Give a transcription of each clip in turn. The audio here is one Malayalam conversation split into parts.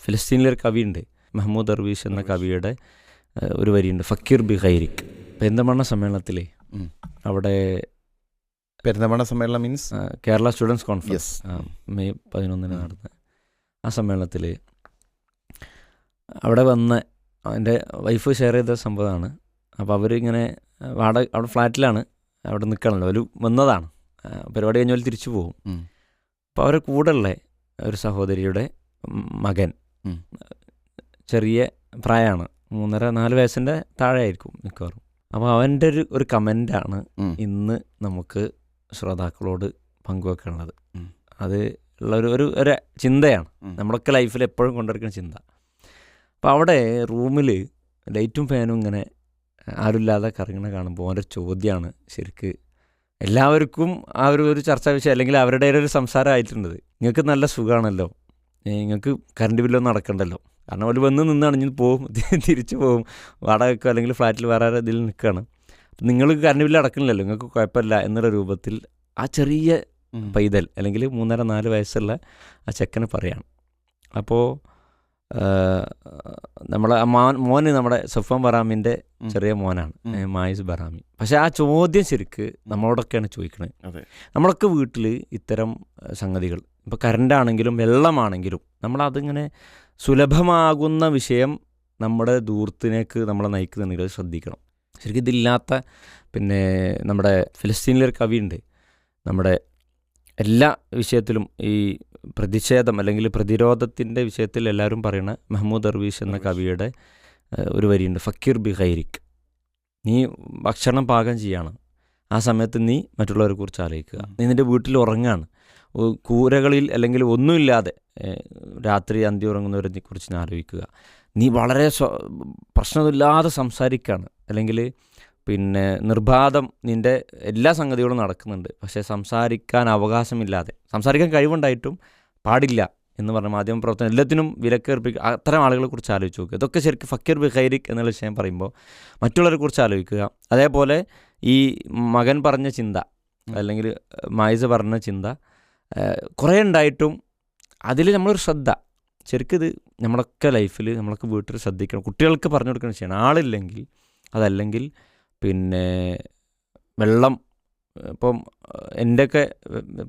ഫിലിസ്തീനിലൊരു കവിയുണ്ട്, മഹ്മൂദ് ദർവീഷ് എന്ന കവിയുടെ ഒരു വരിയുണ്ട്, ഫക്കീർ ബി ഖൈരിക്. പെരിന്തൽമണ്ണ സമ്മേളനത്തിലെ അവിടെ പെരിന്തൽമണ്ണ സമ്മേളനം means Kerala students conference May 11 നടന്ന ആ സമ്മേളനത്തിൽ അവിടെ വന്ന എൻ്റെ വൈഫ് ഷെയർ ചെയ്ത സംഭവമാണ്. അപ്പോൾ അവരിങ്ങനെ അവിടെ ഫ്ലാറ്റിലാണ്, അവിടെ നിൽക്കണമല്ലോ, അവർ വന്നതാണ്, പരിപാടി കഴിഞ്ഞാൽ തിരിച്ചു പോകും. അപ്പോൾ അവരുടെ കൂടെയുള്ള ഒരു സഹോദരിയുടെ മകൻ, ചെറിയ പ്രായമാണ്, 3.5-4 വയസ്സിൻ്റെ താഴെ ആയിരിക്കും മിക്കവാറും. അപ്പോൾ അവൻ്റെ ഒരു കമൻ്റാണ് ഇന്ന് നമുക്ക് ശ്രോതാക്കളോട് പങ്കുവെക്കാനുള്ളത്. അത് ഉള്ള ഒരു ചിന്തയാണ്, നമ്മളൊക്കെ ലൈഫിൽ എപ്പോഴും കൊണ്ടുവരുന്ന ചിന്ത. അപ്പോൾ അവിടെ റൂമിൽ ലൈറ്റും ഫാനും ഇങ്ങനെ ആരുമില്ലാതെ കറങ്ങണ കാണുമ്പോൾ അവൻ്റെ ചോദ്യമാണ് ശരിക്ക് എല്ലാവർക്കും ആ ഒരു ചർച്ചാ വിഷയം, അല്ലെങ്കിൽ അവരുടെ ഒരു സംസാരമായിട്ടുണ്ടത്. നിങ്ങൾക്ക് നല്ല സുഖമാണല്ലോ, നിങ്ങൾക്ക് കറണ്ട് ബില്ലൊന്നും അടക്കണ്ടല്ലോ, കാരണം അവർ വന്ന് നിന്ന് അണിഞ്ഞ് പോവും, തിരിച്ചു പോവും, വാടക വെക്കുക, അല്ലെങ്കിൽ ഫ്ലാറ്റിൽ വേറെ ഇതിൽ നിൽക്കുകയാണ്, നിങ്ങൾ കറണ്ട് ബില്ല് അടക്കണില്ലല്ലോ, നിങ്ങൾക്ക് കുഴപ്പമില്ല എന്നുള്ള രൂപത്തിൽ ആ ചെറിയ പൈതൽ അല്ലെങ്കിൽ 3.5-4 വയസ്സുള്ള ആ ചെക്കന് പറയാണ്. അപ്പോൾ നമ്മളെ മോന് നമ്മുടെ സഫ്വാൻ ബറാമിൻ്റെ ചെറിയ മോനാണ്, മായിസ് ബറാമി. പക്ഷെ ആ ചോദ്യം ശരിക്ക് നമ്മളോടൊക്കെയാണ് ചോദിക്കുന്നത്. നമ്മളൊക്കെ വീട്ടിൽ ഇത്തരം സംഗതികൾ, ഇപ്പോൾ കറണ്ടാണെങ്കിലും വെള്ളമാണെങ്കിലും നമ്മളതിങ്ങനെ സുലഭമാകുന്ന വിഷയം നമ്മുടെ ദൂരത്തിലേക്ക് നമ്മളെ നയിക്കുന്നുണ്ടെങ്കിൽ അത് ശ്രദ്ധിക്കണം. ശരിക്കും ഇതില്ലാത്ത പിന്നെ നമ്മുടെ ഫിലിസ്തീനിലൊരു കവിയുണ്ട്, നമ്മുടെ എല്ലാ വിഷയത്തിലും ഈ പ്രതിഷേധം അല്ലെങ്കിൽ പ്രതിരോധത്തിൻ്റെ വിഷയത്തിൽ എല്ലാവരും പറയുന്ന മഹ്മൂദ് ദർവീഷ് എന്ന കവിയുടെ ഒരു വരിയുണ്ട്, ഫക്കീർ ബി ഖൈരിക്. നീ ഭക്ഷണം പാകം ചെയ്യാണ്, ആ സമയത്ത് നീ മറ്റുള്ളവരെ കുറിച്ച് ആലോചിക്കുക. നീ നിൻ്റെ വീട്ടിൽ ഉറങ്ങാണ്, കൂരകളിൽ അല്ലെങ്കിൽ ഒന്നുമില്ലാതെ രാത്രി അന്തി ഉറങ്ങുന്നവരെ കുറിച്ച് ആലോചിക്കുക. നീ വളരെ പ്രശ്നമില്ലാതെ സംസാരിക്കുകയാണ്, അല്ലെങ്കിൽ പിന്നെ നിർബാധം നിൻ്റെ എല്ലാ സംഗതികളും നടക്കുന്നുണ്ട്, പക്ഷേ സംസാരിക്കാൻ അവകാശമില്ലാതെ, സംസാരിക്കാൻ കഴിവുണ്ടായിട്ടും പാടില്ല എന്ന് പറഞ്ഞ മാധ്യമപ്രവർത്തനം എല്ലാത്തിനും വിലക്കേർപ്പിക്കുക. അത്തരം ആളുകളെ കുറിച്ച് ആലോചിച്ച് നോക്കുക. ഇതൊക്കെ ശരിക്കും ഫക്കീർ ബി ഖൈരിക് എന്നുള്ള വിഷയം പറയുമ്പോൾ മറ്റുള്ളവരെ കുറിച്ച് ആലോചിക്കുക. അതേപോലെ ഈ മകൻ പറഞ്ഞ ചിന്ത അല്ലെങ്കിൽ മായിസ് പറഞ്ഞ ചിന്ത കുറേ ഉണ്ടായിട്ടും അതിൽ നമ്മളൊരു ശ്രദ്ധ, ശരിക്കും ഇത് നമ്മളൊക്കെ ലൈഫിൽ നമ്മളൊക്കെ വീട്ടിൽ ശ്രദ്ധിക്കണം. കുട്ടികൾക്ക് പറഞ്ഞു കൊടുക്കുന്ന വിഷയമാണ്. ആളില്ലെങ്കിൽ അതല്ലെങ്കിൽ പിന്നെ വെള്ളം, ഇപ്പം എൻ്റെയൊക്കെ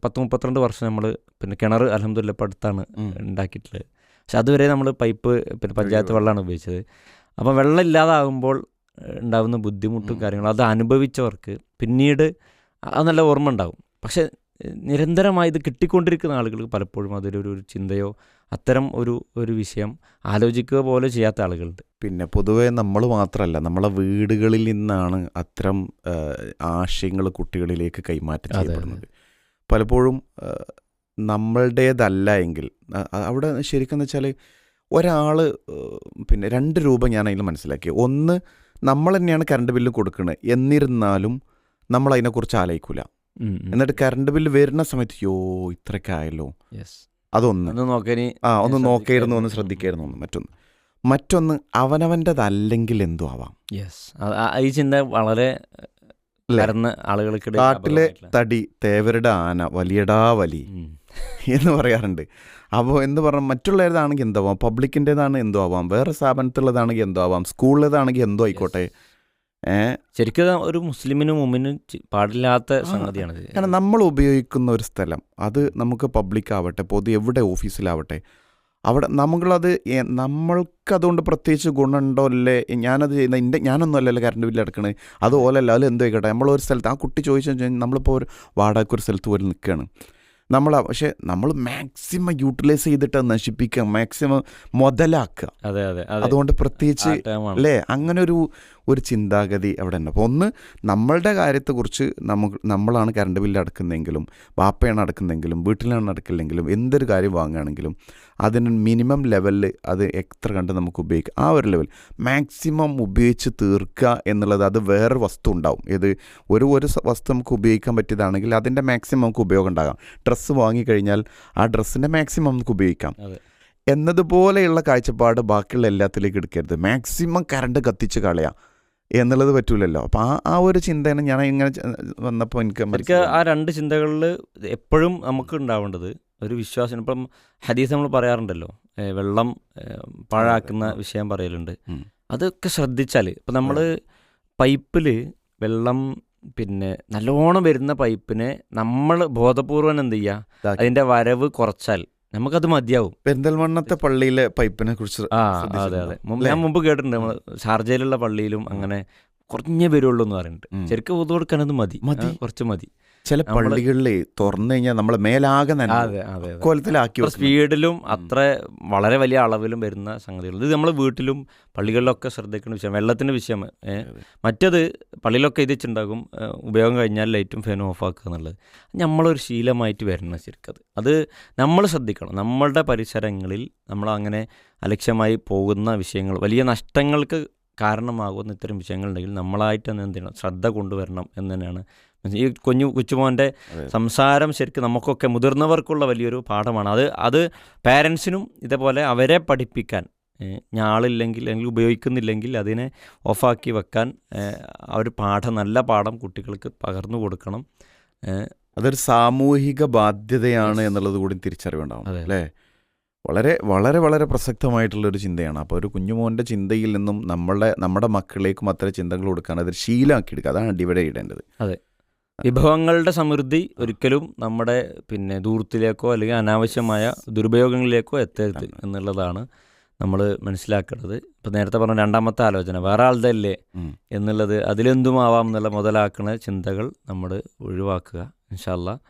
10-32 വർഷം നമ്മൾ പിന്നെ കിണർ അൽഹംദുലില്ലാ ഇപ്പം അടുത്താണ് ഉണ്ടാക്കിയിട്ടുള്ളത്. പക്ഷെ അതുവരെ നമ്മൾ പൈപ്പ് പിന്നെ പഞ്ചായത്ത് വെള്ളമാണ് ഉപയോഗിച്ചത്. അപ്പം വെള്ളം ഇല്ലാതാകുമ്പോൾ ഉണ്ടാകുന്ന ബുദ്ധിമുട്ടും കാര്യങ്ങളും അത് അനുഭവിച്ചവർക്ക് പിന്നീട് അത് നല്ല ഓർമ്മ ഉണ്ടാകും. പക്ഷെ നിരന്തരമായി ഇത് കിട്ടിക്കൊണ്ടിരിക്കുന്ന ആളുകൾക്ക് പലപ്പോഴും അതിലൊരു ചിന്തയോ അത്തരം ഒരു വിഷയം ആലോചിക്കുക പോലെ ചെയ്യാത്ത ആളുകളുണ്ട്. പിന്നെ പൊതുവേ നമ്മൾ മാത്രമല്ല, നമ്മളെ വീടുകളിൽ നിന്നാണ് അത്തരം ആശയങ്ങൾ കുട്ടികളിലേക്ക് കൈമാറ്റം ചെയ്യപ്പെടുന്നത്. പലപ്പോഴും നമ്മളുടേതല്ല എങ്കിൽ അവിടെ ശരിക്കും വെച്ചാൽ ഒരാൾ പിന്നെ 2 രൂപ ഞാൻ അതിൽ മനസ്സിലാക്കി. ഒന്ന്, നമ്മൾ തന്നെയാണ് കറണ്ട് ബില്ല് കൊടുക്കുന്നത്, എന്നിരുന്നാലും നമ്മൾ അതിനെക്കുറിച്ച് ആലോചിക്കില്ല. എന്നിട്ട് കറണ്ട് ബില്ല് വരുന്ന സമയത്ത് ഇത്രയൊക്കെ ആയല്ലോ, അതൊന്ന് ഒന്ന് നോക്കായിരുന്നു, ഒന്ന് ശ്രദ്ധിക്കായിരുന്നു. മറ്റൊന്ന് അവനവൻ്റെതല്ലെങ്കിൽ എന്തു ആവാം. ഈ ചിന്ത വളരെ ആളുകൾക്ക്, കാട്ടിലെ തടി തേവരുടെ ആന വലിയടാ വലി എന്ന് പറയാറുണ്ട്. അപ്പോൾ എന്ന് പറഞ്ഞാൽ മറ്റുള്ളവരതാണെങ്കിൽ എന്തോ ആവാം, പബ്ലിക്കിൻ്റെതാണ് എന്തോ ആവാം, വേറെ സ്ഥാപനത്തിലുള്ളതാണെങ്കിൽ എന്തോ ആവാം, സ്കൂളിലേതാണെങ്കിൽ എന്തോ ആയിക്കോട്ടെ. ശരിക്കും ഒരു മുസ്ലിമിനും മുമ്പിനും പാടില്ലാത്ത സംഗതിയാണ്. കാരണം നമ്മൾ ഉപയോഗിക്കുന്ന ഒരു സ്ഥലം, അത് നമുക്ക് പബ്ലിക് ആവട്ടെ, പൊതു എവിടെ ഓഫീസിലാവട്ടെ, അവിടെ നമ്മൾക്കതുകൊണ്ട് പ്രത്യേകിച്ച് ഗുണമുണ്ടോ അല്ലേ, ഞാനത് ചെയ്യുന്ന ഞാനൊന്നും അല്ലല്ലോ കറണ്ട് ബില്ല് അടക്കണേ, അതുപോലല്ല, അതിൽ എന്തോ ആയിക്കോട്ടെ. നമ്മളൊരു സ്ഥലത്ത് ആ കുട്ടി ചോദിച്ചു, നമ്മളിപ്പോൾ ഒരു വാടകയ്ക്കൊരു സ്ഥലത്ത് പോയി നിൽക്കുകയാണ് പക്ഷേ നമ്മൾ മാക്സിമം യൂട്ടിലൈസ് ചെയ്തിട്ട് നശിപ്പിക്കുക, മാക്സിമം മുതലാക്കുക. അതുകൊണ്ട് പ്രത്യേകിച്ച് അല്ലേ അങ്ങനെ ഒരു ചിന്താഗതി അവിടെ ഉണ്ട്. അപ്പോൾ ഒന്ന്, നമ്മളുടെ കാര്യത്തെക്കുറിച്ച് നമ്മളാണ് കറണ്ട് ബില്ല് അടക്കുന്നതെങ്കിലും, ബാപ്പയാണ് അടക്കുന്നതെങ്കിലും, വീട്ടിലാണ് അടക്കില്ലെങ്കിലും, എന്തൊരു കാര്യം വാങ്ങുകയാണെങ്കിലും അതിന് മിനിമം ലെവലിൽ അത് എത്ര കണ്ട് നമുക്ക് ഉപയോഗിക്കാം. ആ ഒരു ലെവൽ മാക്സിമം ഉപയോഗിച്ച് തീർക്കുക എന്നുള്ളത്. അത് വേറൊരു വസ്തു ഉണ്ടാവും. ഒരു വസ്തു നമുക്ക് ഉപയോഗിക്കാൻ പറ്റിയതാണെങ്കിൽ അതിൻ്റെ മാക്സിമം നമുക്ക് ഉപയോഗം ഉണ്ടാകാം. ഡ്രസ്സ് വാങ്ങിക്കഴിഞ്ഞാൽ ആ ഡ്രസ്സിൻ്റെ മാക്സിമം നമുക്ക് ഉപയോഗിക്കാം എന്നതുപോലെയുള്ള കാഴ്ചപ്പാട് ബാക്കിയുള്ള എല്ലാത്തിലേക്ക് എടുക്കരുത്. മാക്സിമം കറണ്ട് കത്തിച്ച് കളയാം എന്നുള്ളത് പറ്റൂലല്ലോ. അപ്പോൾ ആ ഒരു ചിന്തയാണ് ഞാൻ ഇങ്ങനെ വന്നപ്പോൾ എനിക്ക് ആ 2 ചിന്തകളിൽ എപ്പോഴും നമുക്ക് ഉണ്ടാവേണ്ടത് ഒരു വിശ്വാസം. ഇപ്പം ഹദീസ് നമ്മൾ പറയാറുണ്ടല്ലോ, വെള്ളം പാഴാക്കുന്ന വിഷയം പറയലുണ്ട്. അതൊക്കെ ശ്രദ്ധിച്ചാൽ ഇപ്പം നമ്മൾ പൈപ്പിൽ വെള്ളം പിന്നെ നല്ലോണം വരുന്ന പൈപ്പിനെ നമ്മൾ ബോധപൂർവം എന്ത് ചെയ്യുക, അതിൻ്റെ വരവ് കുറച്ചാൽ നമുക്കത് മതിയാവും. പെരിന്തൽമണ്ണത്തെ പള്ളിയിലെ പൈപ്പിനെ കുറിച്ച് അതെ ഞാൻ മുമ്പ് കേട്ടിട്ടുണ്ട്. നമ്മൾ ഷാർജയിലുള്ള പള്ളിയിലും അങ്ങനെ കുറഞ്ഞേ വരുള്ളൂ എന്ന് പറയുന്നുണ്ട്. ശരിക്കും ഊതു കൊടുക്കാനത് മതി, കുറച്ച് മതി. ചില പള്ളികളിൽ തുറന്നു കഴിഞ്ഞാൽ നമ്മളെ മേലാകെ കോലത്തിലാക്കി സ്പീഡിലും അത്ര വളരെ വലിയ അളവിലും വരുന്ന സംഗതികൾ. ഇത് നമ്മൾ വീട്ടിലും പള്ളികളിലൊക്കെ ശ്രദ്ധിക്കുന്ന വിഷയം, വെള്ളത്തിൻ്റെ വിഷയം. മറ്റത് പള്ളിയിലൊക്കെ ഇത് വെച്ചിട്ടുണ്ടാകും, ഉപയോഗം കഴിഞ്ഞാൽ ലൈറ്റും ഫാനും ഓഫാക്കുക എന്നുള്ളത് നമ്മളൊരു ശീലമായിട്ട് വരണം. ശരിക്കും അത് നമ്മൾ ശ്രദ്ധിക്കണം. നമ്മളുടെ പരിസരങ്ങളിൽ നമ്മൾ അങ്ങനെ അലക്ഷ്യമായി പോകുന്ന വിഷയങ്ങൾ, വലിയ നഷ്ടങ്ങൾക്ക് കാരണമാകുന്ന ഇത്തരം വിഷയങ്ങളുണ്ടെങ്കിൽ നമ്മളായിട്ട് തന്നെ എന്ത് ചെയ്യണം, ശ്രദ്ധ കൊണ്ടുവരണം എന്ന് തന്നെയാണ്. ഈ കൊച്ചുമോൻ്റെ സംസാരം ശരിക്കും നമുക്കൊക്കെ മുതിർന്നവർക്കുള്ള വലിയൊരു പാഠമാണ്. അത് പാരൻസിനും ഇതേപോലെ അവരെ പഠിപ്പിക്കാൻ, ഞാളില്ലെങ്കിൽ അല്ലെങ്കിൽ ഉപയോഗിക്കുന്നില്ലെങ്കിൽ അതിനെ ഓഫാക്കി വെക്കാൻ ഒരു നല്ല പാഠം കുട്ടികൾക്ക് പകർന്നു കൊടുക്കണം. അതൊരു സാമൂഹിക ബാധ്യതയാണ് എന്നുള്ളത് കൂടി തിരിച്ചറിവുണ്ടാവും അല്ലേ. വളരെ വളരെ വളരെ പ്രസക്തമായിട്ടുള്ളൊരു ചിന്തയാണ്. അപ്പോൾ ഒരു കുഞ്ഞുമോൻ്റെ ചിന്തയിൽ നിന്നും നമ്മുടെ മക്കളിലേക്കും അത്തരം ചിന്തകൾ കൊടുക്കാൻ അതൊരു ശീലമാക്കി എടുക്കുക. അതാണ് ഡിവൈഡ് ചെയ്യേണ്ടത്. അതെ, വിഭവങ്ങളുടെ സമൃദ്ധി ഒരിക്കലും നമ്മുടെ ദൂരത്തിലേക്കോ അല്ലെങ്കിൽ അനാവശ്യമായ ദുരുപയോഗങ്ങളിലേക്കോ എത്തരുത് എന്നുള്ളതാണ് നമ്മൾ മനസ്സിലാക്കേണ്ടത്. ഇപ്പം നേരത്തെ പറഞ്ഞ രണ്ടാമത്തെ ആലോചന, വേറെ ആളുടെ അല്ലേ എന്നുള്ളത്, അതിലെന്തുമാവാം എന്നുള്ള മുതലാക്കുന്ന ചിന്തകൾ നമ്മൾ ഒഴിവാക്കുക. ഇൻഷാ അല്ലാഹ്